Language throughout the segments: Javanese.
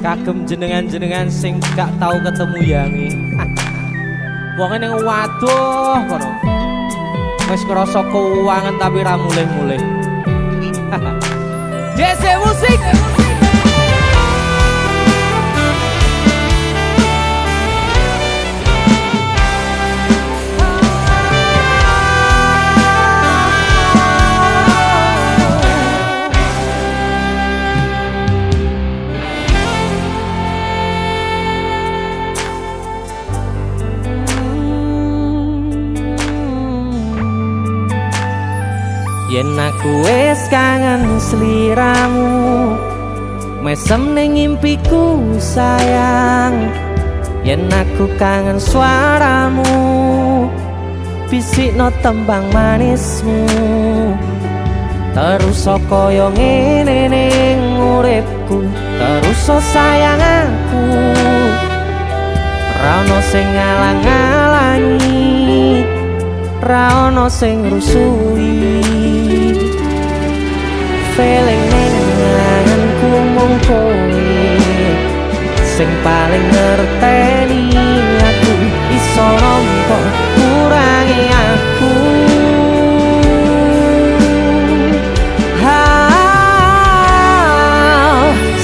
kagem jenengan-jenengan sing gak tau ketemu yangi. Wong ning waduh kono. Wis ngrasa keuangan tapi ra mulih-mulih. JC Musik. Yen aku wis kangen sliramu, mesem ning impiku sayang. Yen aku kangen suaramu, bisikno tembang manismu. Terus kaya ngene ning uripku, terus sayang aku. Ra ono sing ngalang-alangi, ra ono sing rusui. Feeling ning ngangenku mung kowe sing paling ngerteni aku. Iso nampa kurangi aku.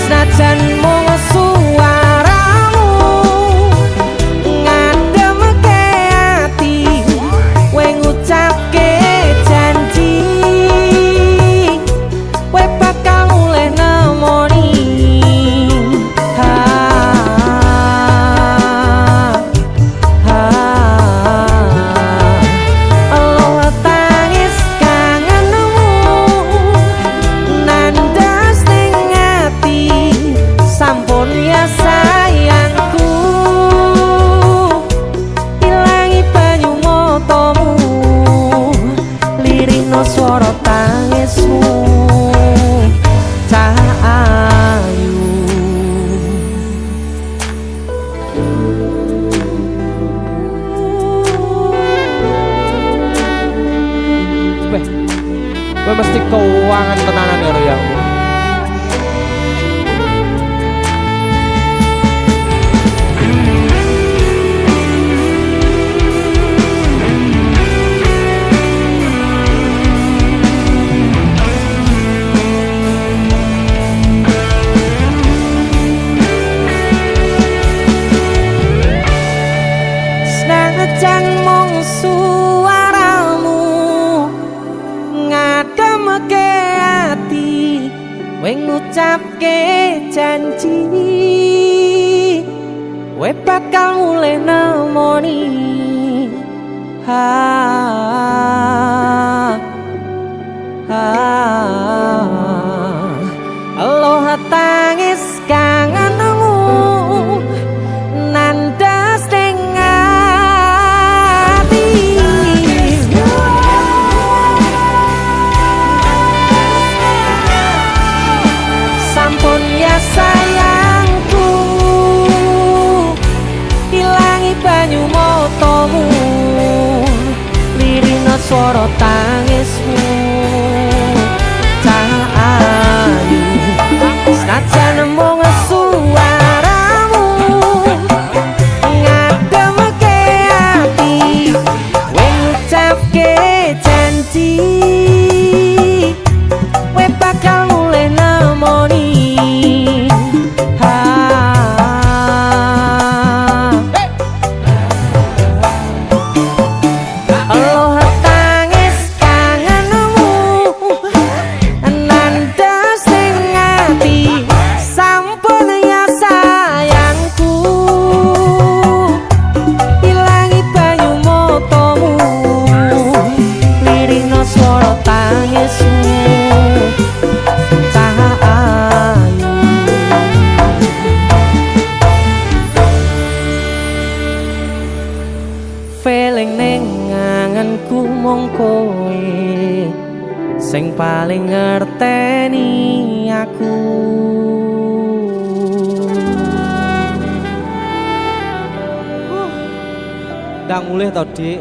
Senajan mung suaramu ngademke ati, kowe ngucapke janji kowe bakal mulih nemoni. Allah tangis kangenmu nandas ning ati, sampun ya sayangku. Ilangi banyu matamu, lirihno swara tangismu. Cahayu kowe mesti keuangan tenanan karo yang senajan mung suaramu ngademke ati, kowe ngucapke janji kowe bakal mulih nemoni. Allah tangis kangenmu nandas ning ati, sampun ya sayangku. Ilangi banyu matamu, lirihno swara tangismu. Cahayu senajan mung suaramu ngademke ati, kowe ngucapke janji kowe bakal mulih nemoni. Allah tangis kangenmu nandas ning ati, sampun ya sayangku. Ilangi banyu matamu, lirihno swara tangismu. Cahayu feeling ning ngangenku mung kowe sing paling ngerteni aku. Ndang mulih to, Dik.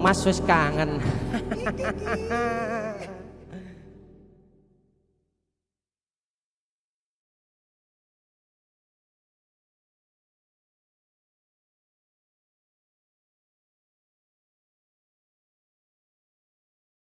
Mas wis kangen.